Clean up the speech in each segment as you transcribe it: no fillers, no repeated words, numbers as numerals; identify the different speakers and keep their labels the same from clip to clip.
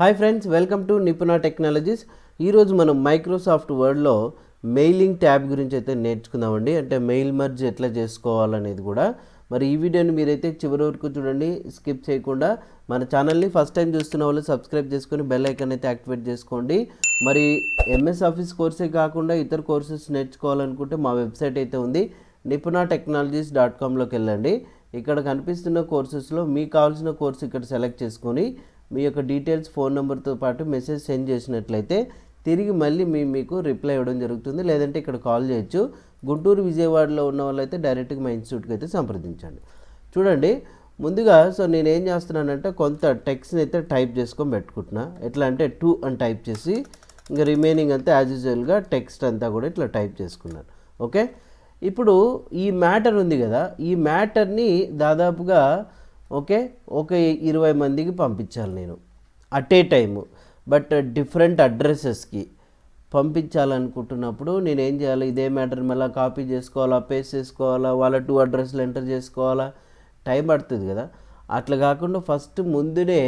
Speaker 1: Hi friends, welcome to Nipuna technologies. ఈరోజు మనం Microsoft వర్డ్లో mailing tab గురించి అయితే నేర్చుకుందామండి. అంటే మెయిల్ మర్జ్ ఎట్లా చేసుకోవాలనేది కూడా. మరి ఈ వీడియోని మీరైతే చివరి వరకు చూడండి, స్కిప్ చేయకుండా. మన ఛానల్ని ఫస్ట్ టైం చూస్తున్న వాళ్ళు సబ్స్క్రైబ్ చేసుకొని బెల్ ఐకాన్ అయితే యాక్టివేట్ చేసుకోండి. మరి ఎంఎస్ ఆఫీస్ కోర్సే కాకుండా ఇతర కోర్సెస్ నేర్చుకోవాలనుకుంటే మా వెబ్సైట్ అయితే ఉంది, nipuna.technologies.comలోకి వెళ్ళండి. ఇక్కడ కనిపిస్తున్న కోర్సెస్లో మీకు కావాల్సిన కోర్సు ఇక్కడ సెలెక్ట్ చేసుకొని మీ యొక్క డీటెయిల్స్, ఫోన్ నెంబర్తో పాటు మెసేజ్ సెండ్ చేసినట్లయితే తిరిగి మళ్ళీ మీకు రిప్లై ఇవ్వడం జరుగుతుంది. లేదంటే ఇక్కడ కాల్ చేయొచ్చు. గుంటూరు, విజయవాడలో ఉన్న వాళ్ళైతే డైరెక్ట్గా మా ఇన్స్టిట్యూట్కి అయితే సంప్రదించండి. చూడండి, ముందుగా నేను ఏం చేస్తున్నానంటే కొంత టెక్స్ట్ని అయితే టైప్ చేసుకొని పెట్టుకుంటున్నా. ఎట్లా అంటే 2 అని టైప్ చేసి ఇంకా రిమైనింగ్ అంతా యాజ్ యూజువల్గా టెక్స్ట్ అంతా కూడా ఇట్లా టైప్ చేసుకున్నాను. ఓకే, ఇప్పుడు ఈ మ్యాటర్ ఉంది కదా, ఈ మ్యాటర్ని దాదాపుగా ఒక 20 మందికి పంపించాలి నేను at a time. But different అడ్రసెస్కి పంపించాలనుకుంటున్నప్పుడు నేను ఏం చేయాలి, ఇదే మ్యాటర్ మళ్ళీ కాపీ చేసుకోవాలా, పేస్ట్ చేసుకోవాలా, వాళ్ళ 2 అడ్రస్లు ఎంటర్ చేసుకోవాలా, టైం పడుతుంది కదా. అట్లా కాకుండా ఫస్ట్ ముందునే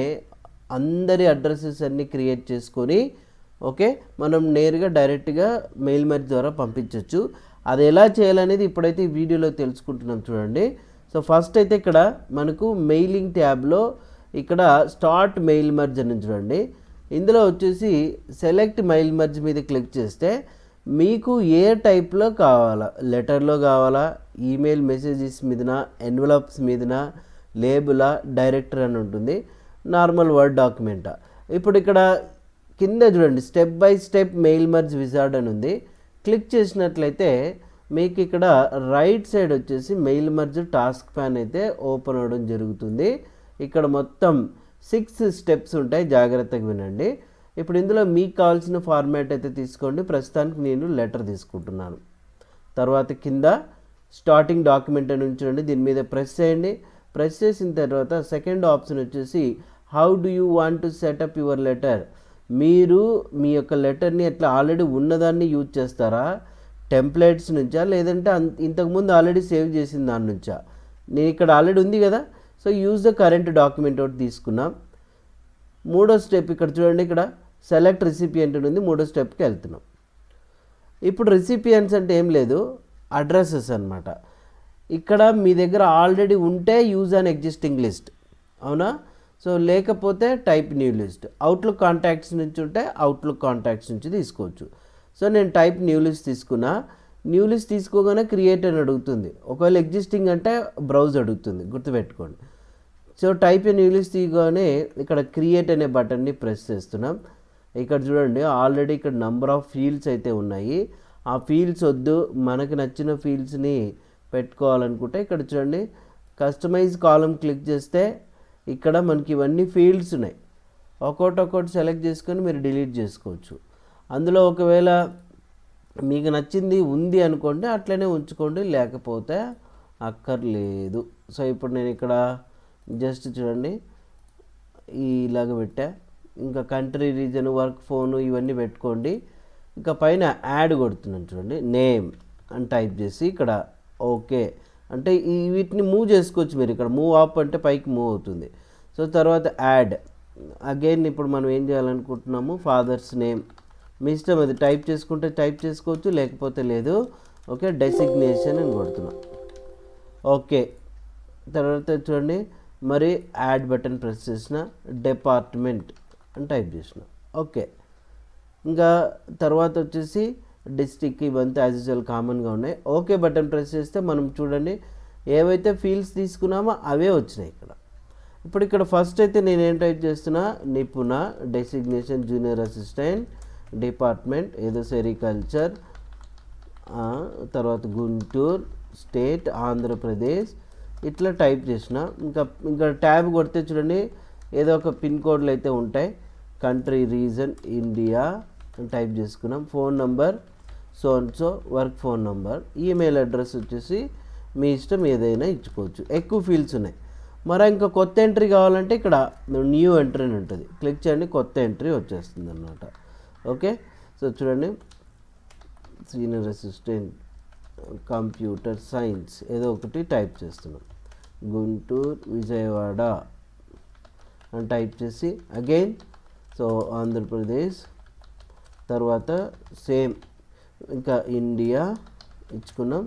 Speaker 1: అందరి అడ్రసెస్ అన్నీ క్రియేట్ చేసుకొని మనం నేరుగా డైరెక్ట్గా మెయిల్ మెర్జ్ ద్వారా పంపించవచ్చు. అది ఎలా చేయాలనేది ఇప్పుడైతే ఈ వీడియోలో తెలుసుకుంటున్నాం. చూడండి, ఫస్ట్ అయితే ఇక్కడ మనకు మెయిలింగ్ ట్యాబ్లో ఇక్కడ స్టార్ట్ మెయిల్ మర్జ్ అని చూడండి. ఇందులో వచ్చేసి సెలెక్ట్ మెయిల్ మర్జ్ మీద క్లిక్ చేస్తే మీకు ఏ టైప్లో కావాలా, లెటర్లో కావాలా, ఈమెయిల్ మెసేజెస్ మీదనా, ఎన్వలప్స్ మీదనా, లేబులా, డైరెక్టర్ అని ఉంటుంది, నార్మల్ వర్డ్ డాక్యుమెంటా. ఇప్పుడు ఇక్కడ కింద చూడండి, step by step mail merge wizard అని ఉంది. క్లిక్ చేసినట్లయితే మీకు ఇక్కడ రైట్ సైడ్ వచ్చేసి మెయిల్ మర్జ్ టాస్క్ ప్యాన్ అయితే ఓపెన్ అవ్వడం జరుగుతుంది. ఇక్కడ మొత్తం 6 స్టెప్స్ ఉంటాయి, జాగ్రత్తగా వినండి. ఇప్పుడు ఇందులో మీకు కావాల్సిన ఫార్మాట్ అయితే తీసుకోండి. ప్రస్తుతానికి నేను లెటర్ తీసుకుంటున్నాను. తర్వాత కింద స్టార్టింగ్ డాక్యుమెంట్ అని ఉంచండి, దీని మీద ప్రెస్ చేయండి. ప్రెస్ చేసిన తర్వాత సెకండ్ ఆప్షన్ వచ్చేసి how do you want to set up your letter. మీరు మీ యొక్క లెటర్ని ఎట్లా ఆల్రెడీ ఉన్నదాన్ని యూజ్ చేస్తారా, టెంప్లెట్స్ నుంచా, లేదంటే ఇంతకుముందు ఆల్రెడీ సేవ్ చేసిన దాని నుంచా. నేను ఇక్కడ ఆల్రెడీ ఉంది కదా, యూజ్ ద కరెంట్ డాక్యుమెంట్ ఒకటి తీసుకున్నాం. మూడో స్టెప్ ఇక్కడ చూడండి, ఇక్కడ సెలెక్ట్ రెసిపియంట్ ఉంది, మూడో స్టెప్కి వెళ్తున్నాం. ఇప్పుడు రెసిపియంట్స్ అంటే ఏం లేదు, అడ్రసెస్ అన్నమాట. ఇక్కడ మీ దగ్గర ఆల్రెడీ ఉంటే యూజ్ అన్ ఎగ్జిస్టింగ్ లిస్ట్, అవునా. లేకపోతే type new list. Outlook contacts నుంచి ఉంటే అవుట్లుక్ కాంటాక్ట్స్ నుంచి తీసుకోవచ్చు. నేను టైప్ న్యూ లిస్ట్ తీసుకున్నా. న్యూ లిస్ట్ తీసుకోగానే క్రియేట్ అని అడుగుతుంది. ఒకవేళ ఎగ్జిస్టింగ్ అంటే బ్రౌజ్ అడుగుతుంది, గుర్తుపెట్టుకోండి. టైప్ న్యూ లిస్ట్ తీయగానే ఇక్కడ క్రియేట్ అనే బటన్ని ప్రెస్ చేస్తున్నాం. ఇక్కడ చూడండి, ఆల్రెడీ ఇక్కడ నంబర్ ఆఫ్ ఫీల్డ్స్ అయితే ఉన్నాయి. ఆ ఫీల్డ్స్ వద్దు, మనకు నచ్చిన ఫీల్డ్స్ని పెట్టుకోవాలనుకుంటే ఇక్కడ చూడండి, కస్టమైజ్ కాలం క్లిక్ చేస్తే ఇక్కడ మనకి ఇవన్నీ ఫీల్డ్స్ ఉన్నాయి. ఒక్కొక్కటి సెలెక్ట్ చేసుకొని మీరు డిలీట్ చేసుకోవచ్చు. అందులో ఒకవేళ మీకు నచ్చింది ఉంది అనుకోండి, అట్లనే ఉంచుకోండి, లేకపోతే అక్కర్లేదు. ఇప్పుడు నేను ఇక్కడ జస్ట్ చూడండి ఇలాగ పెట్టా. ఇంకా కంట్రీ, రీజన్, వర్క్, ఫోను ఇవన్నీ పెట్టుకోండి. ఇంకా పైన యాడ్ కొడుతున్నాను చూడండి, నేమ్ అని టైప్ చేసి ఇక్కడ ఓకే అంటే వీటిని మూవ్ చేసుకోవచ్చు మీరు. ఇక్కడ మూవ్ అప్ అంటే పైకి మూవ్ అవుతుంది. తర్వాత యాడ్ అగైన్. ఇప్పుడు మనం ఏం చేయాలనుకుంటున్నాము, ఫాదర్స్ నేమ్ మీ ఇష్టం, అది టైప్ చేసుకుంటే టైప్ చేసుకోవచ్చు, లేకపోతే లేదు. డెసిగ్నేషన్ అని కొడుతున్నాం. తర్వాత చూడండి, మరి యాడ్ బటన్ ప్రెస్ చేసిన, డిపార్ట్మెంట్ అని టైప్ చేసిన. ఇంకా తర్వాత వచ్చేసి డిస్ట్రిక్ట్, ఇవంతా యాజ్ యూజువల్ కామన్గా ఉన్నాయి. బటన్ ప్రెస్ చేస్తే మనం చూడండి ఏవైతే ఫీల్డ్స్ తీసుకున్నామో అవే వచ్చినాయి ఇక్కడ. ఇప్పుడు ఇక్కడ ఫస్ట్ అయితే నేనేం టైప్ చేస్తున్నా, నిపుణ, డెసిగ్నేషన్ జూనియర్ అసిస్టెంట్, డిపార్ట్మెంట్ ఏదో సెరికల్చర్, తర్వాత గుంటూరు, స్టేట్ ఆంధ్రప్రదేశ్, ఇట్లా టైప్ చేసిన. ఇంకా ట్యాబ్ కొడితే చూడండి ఏదో ఒక పిన్ కోడ్లు అయితే ఉంటాయి. కంట్రీ, రీజన్, ఇండియా అని టైప్ చేసుకున్నాం. Phone number so work phone number, email address వచ్చేసి మీ ఇష్టం ఏదైనా ఇచ్చుకోవచ్చు. ఎక్కువ ఫీల్డ్స్ ఉన్నాయి. మరి ఇంకా కొత్త ఎంట్రీ కావాలంటే ఇక్కడ న్యూ ఎంట్రీ అని ఉంటుంది, క్లిక్ చేయండి, కొత్త ఎంట్రీ వచ్చేస్తుంది అన్నమాట. చూడండి, సీనియర్ అసిస్టెంట్ కంప్యూటర్ సైన్స్ ఏదో ఒకటి టైప్ చేస్తున్నాం. గుంటూరు, విజయవాడ అని టైప్ చేసి అగైన్ సో ఆంధ్రప్రదేశ్, తర్వాత సేమ్ ఇంకా ఇండియా ఇచ్చుకున్నాం,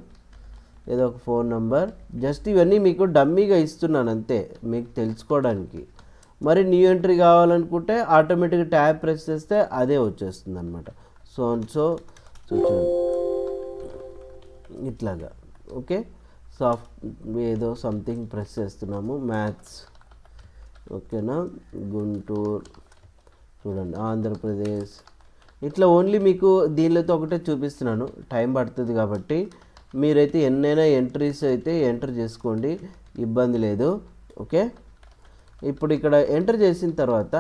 Speaker 1: ఏదో ఒక ఫోన్ నెంబర్. జస్ట్ ఇవన్నీ మీకు డమ్మీగా ఇస్తున్నాను అంతే, మీకు తెలుసుకోవడానికి. మరి న్యూ ఎంట్రీ కావాలనుకుంటే ఆటోమేటిక్గా ట్యాబ్ ప్రెస్ చేస్తే అదే వచ్చేస్తుంది అనమాట. సో అండ్ సో చూడండి ఇట్లాగా. ఓకే, సాఫ్ట్ ఏదో సంథింగ్ ప్రెస్ చేస్తున్నాము, మ్యాథ్స్. ఓకేనా, గుంటూరు చూడండి, ఆంధ్రప్రదేశ్. ఇట్లా ఓన్లీ మీకు దీనిలో ఒకటే చూపిస్తున్నాను, టైం పడుతుంది కాబట్టి మీరైతే ఎన్నైనా ఎంట్రీస్ అయితే ఎంటర్ చేసుకోండి, ఇబ్బంది లేదు. ఓకే, ఇప్పుడు ఇక్కడ ఎంటర్ చేసిన తర్వాత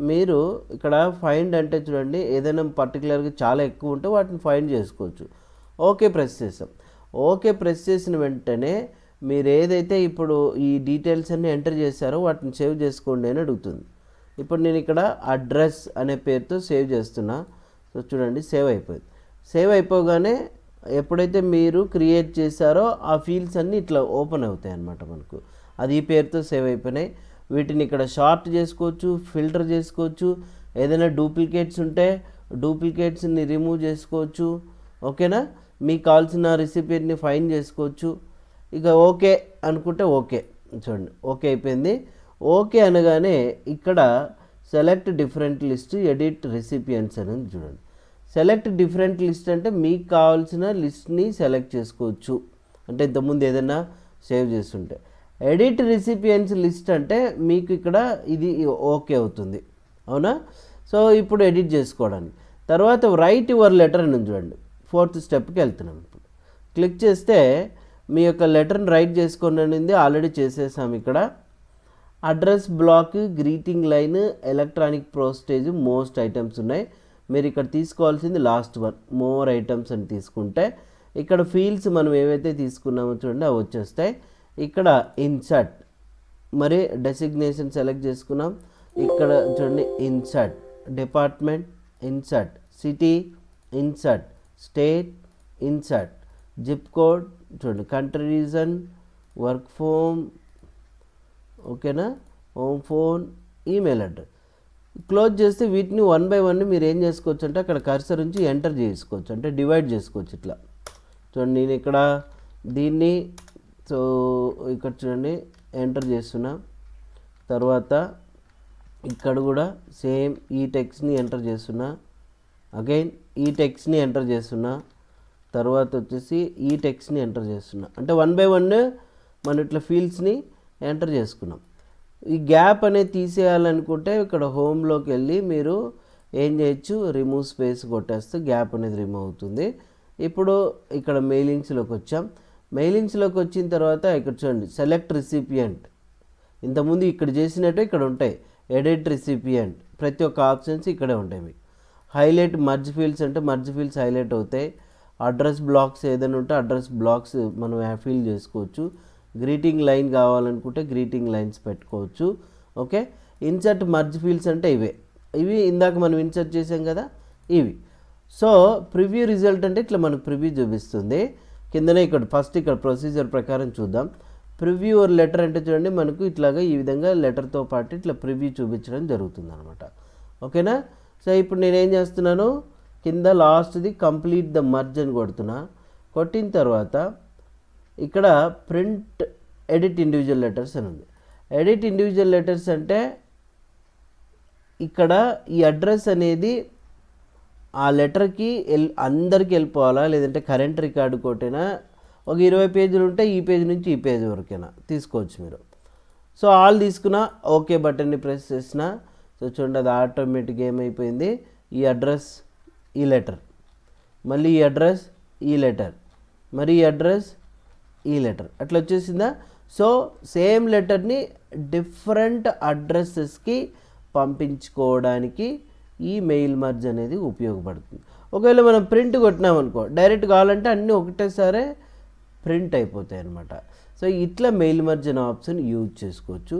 Speaker 1: మీరు ఇక్కడ ఫైండ్ అంటే చూడండి, ఏదైనా పర్టికులర్గా చాలా ఎక్కువ ఉంటే వాటిని ఫైండ్ చేసుకోవచ్చు. ఓకే ప్రెస్ చేసాం. ఓకే ప్రెస్ చేసిన వెంటనే మీరు ఏదైతే ఇప్పుడు ఈ డీటెయిల్స్ అన్నీ ఎంటర్ చేశారో వాటిని సేవ్ చేసుకోండి అని అడుగుతుంది. ఇప్పుడు నేను ఇక్కడ అడ్రస్ అనే పేరుతో సేవ్ చేస్తున్నా. సో చూడండి, సేవ్ అయిపోయింది. సేవ్ అయిపోగానే ఎప్పుడైతే మీరు క్రియేట్ చేశారో ఆ ఫీల్డ్స్ అన్నీ ఇట్లా ఓపెన్ అవుతాయి అన్నమాట మనకు. అది ఈ పేరుతో సేవ్ అయిపోయినాయి. వీటిని ఇక్కడ షార్ట్ చేసుకోవచ్చు, ఫిల్టర్ చేసుకోవచ్చు. ఏదైనా డూప్లికేట్స్ ఉంటే డూప్లికేట్స్ని రిమూవ్ చేసుకోవచ్చు. ఓకేనా, మీకు కావాల్సిన రెసిపీని ఫైండ్ చేసుకోవచ్చు. ఇక ఓకే అనుకుంటే ఓకే. చూడండి, ఓకే అయిపోయింది. ఓకే అనగానే ఇక్కడ select different list, edit recipients అని చూడండి. సెలెక్ట్ డిఫరెంట్ లిస్ట్ అంటే మీకు కావాల్సిన లిస్ట్ని సెలెక్ట్ చేసుకోవచ్చు. అంటే ఇంతకుముందు ఏదైనా సేవ్ చేస్తుంటే. ఎడిట్ రెసిపియంట్స్ లిస్ట్ అంటే మీకు ఇక్కడ ఇది ఓకే అవుతుంది, అవునా. సో ఇప్పుడు ఎడిట్ చేసుకోవడానికి తర్వాత రైట్ యువర్ లెటర్ అని చూడండి, 4th స్టెప్కి వెళ్తున్నాం. ఇప్పుడు క్లిక్ చేస్తే మీ యొక్క లెటర్ని రైట్ చేసుకోండి అనేది ఆల్రెడీ చేసేసాం. ఇక్కడ address block, greeting line, electronic postage, most items ఉన్నాయి. మీరు ఇక్కడ తీసుకోవాల్సింది లాస్ట్ వన్, మోర్ ఐటమ్స్ అని తీసుకుంటే ఇక్కడ ఫీల్డ్స్ మనం ఏవైతే తీసుకున్నామో చూడండి అవి వచ్చేస్తాయి. ఇక్కడ ఇన్సర్ట్, మరి డెసిగ్నేషన్ సెలెక్ట్ చేసుకున్నాం. ఇక్కడ చూడండి insert department, insert city, insert state, insert zip code, చూడండి కంట్రీ రీజన్, వర్క్ ఫోన్, ఓకేనా, home phone, email address. Close చేస్తే వీటిని 1 by 1 మీరు ఏం చేసుకోవచ్చు అంటే అక్కడ కర్సర్ నుంచి ఎంటర్ చేసుకోవచ్చు, అంటే డివైడ్ చేసుకోవచ్చు ఇట్లా. చూడండి నేను ఇక్కడ దీన్ని, సో ఇక్కడ చూడండి ఎంటర్ చేస్తున్నా. తర్వాత ఇక్కడ కూడా సేమ్ ఈ టెక్స్ట్ని ఎంటర్ చేస్తున్నా, అగైన్ ఈ టెక్స్ట్ని ఎంటర్ చేస్తున్నా, తర్వాత వచ్చేసి ఈ టెక్స్ట్ని ఎంటర్ చేస్తున్నా. అంటే 1 by 1 మనం ఇట్లా ఫీల్డ్స్ని ఎంటర్ చేసుకున్నాం. ఈ గ్యాప్ అనేది తీసేయాలనుకుంటే ఇక్కడ హోమ్లోకి వెళ్ళి మీరు ఏం చేయొచ్చు, రిమూవ్ స్పేస్ కొట్టేస్తే గ్యాప్ అనేది రిమూవ్ అవుతుంది. ఇప్పుడు ఇక్కడ మెయిలింగ్స్లోకి వచ్చాం. మెయిలింగ్స్లోకి వచ్చిన తర్వాత ఇక్కడ చూడండి సెలెక్ట్ రిసిపియంట్. ఇంతకుముందు ఇక్కడ చేసినట్టు ఇక్కడ ఉంటాయి. ఎడిట్ రిసిపియంట్, ప్రతి ఒక్క ఆప్షన్స్ ఇక్కడే ఉంటాయి మీకు. హైలైట్ మర్జ్ ఫీల్డ్స్ అంటే మర్జ్ ఫీల్డ్స్ హైలైట్ అవుతాయి. అడ్రస్ బ్లాక్స్ ఏదైనా ఉంటే అడ్రస్ బ్లాక్స్ మనం ఫీల్ చేసుకోవచ్చు. గ్రీటింగ్ లైన్ కావాలనుకుంటే గ్రీటింగ్ లైన్స్ పెట్టుకోవచ్చు. ఓకే, ఇన్సర్ట్ మర్జ్ ఫీల్డ్స్ అంటే ఇవి ఇందాక మనం ఇన్సర్ట్ చేసాం కదా ఇవి. సో ప్రివ్యూ రిజల్ట్ అంటే ఇట్లా మనకు ప్రివ్యూ చూపిస్తుంది. కిందనే ఇక్కడ ఫస్ట్ ఇక్కడ ప్రొసీజర్ ప్రకారం చూద్దాం. ప్రివ్యూ లెటర్ అంటే చూడండి మనకు ఇట్లాగా ఈ విధంగా లెటర్తో పాటు ఇట్లా ప్రివ్యూ చూపించడం జరుగుతుంది అనమాట. ఓకేనా, సో ఇప్పుడు నేనేం చేస్తున్నాను, కింద లాస్ట్ది కంప్లీట్ ద మర్జ్ అని కొడుతున్నా. కొట్టిన తర్వాత ఇక్కడ ప్రింట్ ఎడిట్ ఇండివిజువల్ లెటర్స్ అని ఉంది. ఎడిట్ ఇండివిజువల్ లెటర్స్ అంటే ఇక్కడ ఈ అడ్రస్ అనేది ఆ లెటర్కి అందరికి వెళ్ళిపోవాలా, లేదంటే కరెంట్ రికార్డు కొట్టైనా ఒక 20 పేజీలు ఉంటే ఈ పేజ్ నుంచి ఈ పేజ్ వరకైనా తీసుకోవచ్చు మీరు. సో ఆల్ తీసుకున్నా, ఓకే బటన్ని ప్రెస్ చేసిన. సో చూడండి అది ఆటోమేటిక్గా ఏమైపోయింది, ఈ అడ్రస్ ఈ లెటర్, మళ్ళీ ఈ అడ్రస్ ఈ లెటర్, మరి ఈ అడ్రస్ ఈ లెటర్ అట్లా వచ్చేసిందా. సో సేమ్ లెటర్ని డిఫరెంట్ అడ్రస్సెస్కి పంపించుకోవడానికి ఈ మెయిల్ మర్జ్ అనేది ఉపయోగపడుతుంది. ఒకవేళ మనం ప్రింట్ కొట్టినామనుకో డైరెక్ట్ కావాలంటే అన్నీ ఒకటేసారి ప్రింట్ అయిపోతాయి అన్నమాట. సో ఇట్లా మెయిల్ మర్జ్ అనే ఆప్షన్ యూజ్ చేసుకోవచ్చు.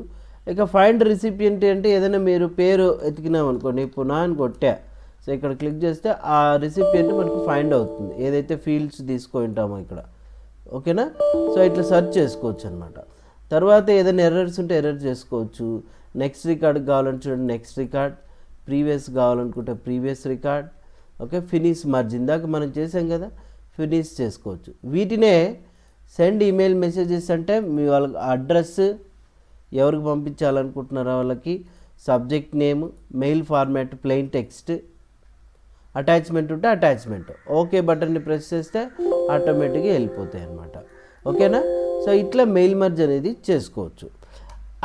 Speaker 1: ఇక ఫైండ్ రెసిపియంట్ అంటే ఏదైనా మీరు పేరు ఎతికినామనుకో, నిపుణ అని కొట్టా. సో ఇక్కడ క్లిక్ చేస్తే ఆ రెసిపియంట్ మనకు ఫైండ్ అవుతుంది, ఏదైతే ఫీల్డ్స్ తీసుకుంటామో ఇక్కడ. ఓకేనా, సో ఇట్లా సెర్చ్ చేసుకోవచ్చు అనమాట. తర్వాత ఏదైనా ఎర్రర్స్ ఉంటే ఎర్రర్ చేసుకోవచ్చు. నెక్స్ట్ రికార్డ్ కావాలంటే చూడండి నెక్స్ట్ రికార్డ్, ప్రీవియస్ కావాలనుకుంటే previous record, okay. Finish merge ఇందాక మనం చేసాం కదా, ఫినిష్ చేసుకోవచ్చు. వీటినే సెండ్ ఈమెయిల్ మెసేజెస్ అంటే మీ వాళ్ళకి అడ్రస్, ఎవరికి పంపించాలనుకుంటున్నారో వాళ్ళకి, subject name, mail format plain text, attachment ఉంటే అటాచ్మెంట్, ఓకే బటన్ని ప్రెస్ చేస్తే ఆటోమేటిక్గా వెళ్ళిపోతాయి అన్నమాట. ఓకేనా? సో ఇట్లా మెయిల్ మర్జ్ అనేది చేసుకోవచ్చు.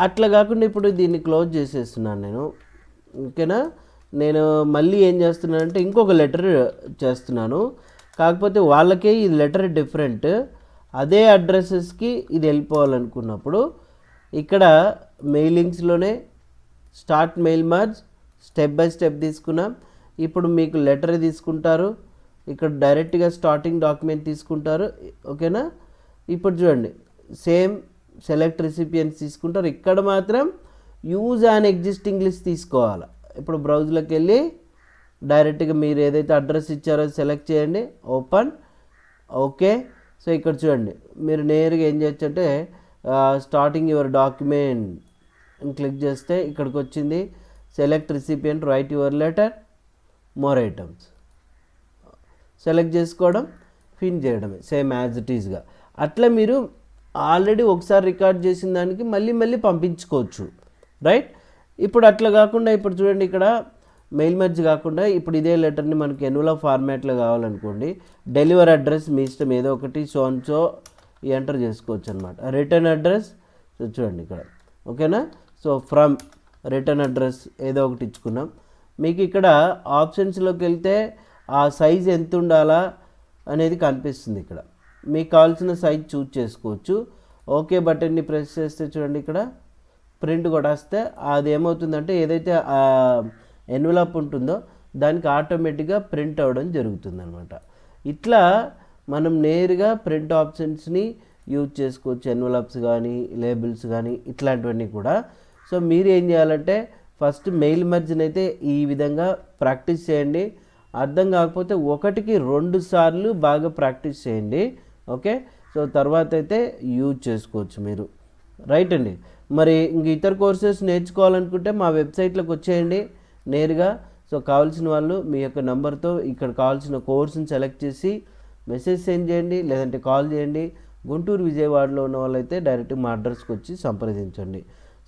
Speaker 1: అట్లా కాకుండా ఇప్పుడు దీన్ని క్లోజ్ చేసేస్తున్నాను నేను. ఓకేనా? నేను మళ్ళీ ఏం చేస్తున్నానంటే ఇంకొక లెటర్ చేస్తున్నాను. కాకపోతే వాళ్ళకే ఈ లెటర్ డిఫరెంట్, అదే అడ్రసెస్కి ఇది వెళ్ళిపోవాలనుకున్నప్పుడు ఇక్కడ మెయిలింగ్స్లోనే start mail merge step by step తీసుకున్నాం. ఇప్పుడు మీకు లెటర్ తీసుకుంటారు, ఇక్కడ డైరెక్ట్గా స్టార్టింగ్ డాక్యుమెంట్ తీసుకుంటారు. ఓకేనా? ఇప్పుడు చూడండి, సేమ్ సెలెక్ట్ రెసిపియెంట్స్ తీసుకుంటారు. ఇక్కడ మాత్రం యూజ్ అండ్ ఎగ్జిస్టింగ్ లిస్ట్ తీసుకోవాలి. ఇప్పుడు బ్రౌజ్లోకి వెళ్ళి డైరెక్ట్గా మీరు ఏదైతే అడ్రస్ ఇచ్చారో సెలెక్ట్ చేయండి, ఓపెన్, ఓకే. సో ఇక్కడ చూడండి, మీరు నేరుగా ఏం చేయొచ్చు అంటే స్టార్టింగ్ యువర్ డాక్యుమెంట్ అని క్లిక్ చేస్తే ఇక్కడికి వచ్చింది, select recipient, right your letter, more items select చేసుకోవడం, ఫిన్ చేయడమే సేమ్ యాజ్ ఇట్ ఈస్గా. అట్లా మీరు ఆల్రెడీ ఒకసారి రికార్డ్ చేసిన దానికి మళ్ళీ మళ్ళీ పంపించుకోవచ్చు, రైట్? ఇప్పుడు అట్లా కాకుండా ఇప్పుడు చూడండి, ఇక్కడ మెయిల్ మర్జ్ కాకుండా ఇప్పుడు ఇదే లెటర్ని మనకి ఎన్వలప్ ఫార్మాట్లో కావాలనుకోండి, డెలివర్ అడ్రస్ మీ ఇష్టం ఏదో ఒకటి సో ఎంటర్ చేసుకోవచ్చు అనమాట. రిటర్న్ అడ్రస్ చూడండి ఇక్కడ, ఓకేనా? సో ఫ్రమ్ రిటర్న్ అడ్రస్ ఏదో ఒకటి ఇచ్చుకున్నాం. మీకు ఇక్కడ ఆప్షన్స్లోకి వెళ్తే ఆ సైజ్ ఎంత ఉండాలా అనేది కనిపిస్తుంది. ఇక్కడ మీకు కావాల్సిన సైజ్ చూజ్ చేసుకోవచ్చు. ఓకే బటన్ని ప్రెస్ చేస్తే చూడండి, ఇక్కడ ప్రింట్ కొట్టేస్తే అది ఏమవుతుందంటే ఏదైతే ఎన్వలప్ ఉంటుందో దానికి ఆటోమేటిక్గా ప్రింట్ అవ్వడం జరుగుతుంది అనమాట. ఇట్లా మనం నేరుగా ప్రింట్ ఆప్షన్స్ని యూజ్ చేసుకోవచ్చు, ఎన్వలప్స్ కానీ లేబుల్స్ కానీ ఇట్లాంటివన్నీ కూడా. సో మీరు ఏం చేయాలంటే ఫస్ట్ మెయిల్ మర్జ్ని అయితే ఈ విధంగా ప్రాక్టీస్ చేయండి. అర్థం కాకపోతే 1కి 2 సార్లు బాగా ప్రాక్టీస్ చేయండి, ఓకే. సో తర్వాత అయితే యూజ్ చేసుకోవచ్చు మీరు, రైట్ అండి. మరి ఇంక ఇతర కోర్సెస్ నేర్చుకోవాలనుకుంటే మా వెబ్సైట్లోకి వచ్చేయండి నేరుగా. సో కావాల్సిన వాళ్ళు మీ యొక్క నెంబర్తో ఇక్కడ కావాల్సిన కోర్సుని సెలెక్ట్ చేసి మెసేజ్ సెండ్ చేయండి, లేదంటే కాల్ చేయండి. గుంటూరు విజయవాడలో ఉన్న వాళ్ళైతే డైరెక్ట్గా మా అడ్రస్కి వచ్చి సంప్రదించండి.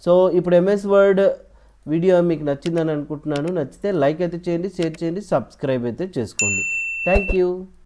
Speaker 1: సో ఇప్పుడు ఎంఎస్ వర్డ్ వీడియో మీకు నచ్చిందని అనుకుంటున్నాను. నచ్చితే లైక్ అయితే చేయండి, షేర్ చేయండి, సబ్స్క్రైబ్ అయితే చేసుకోండి. Thank you.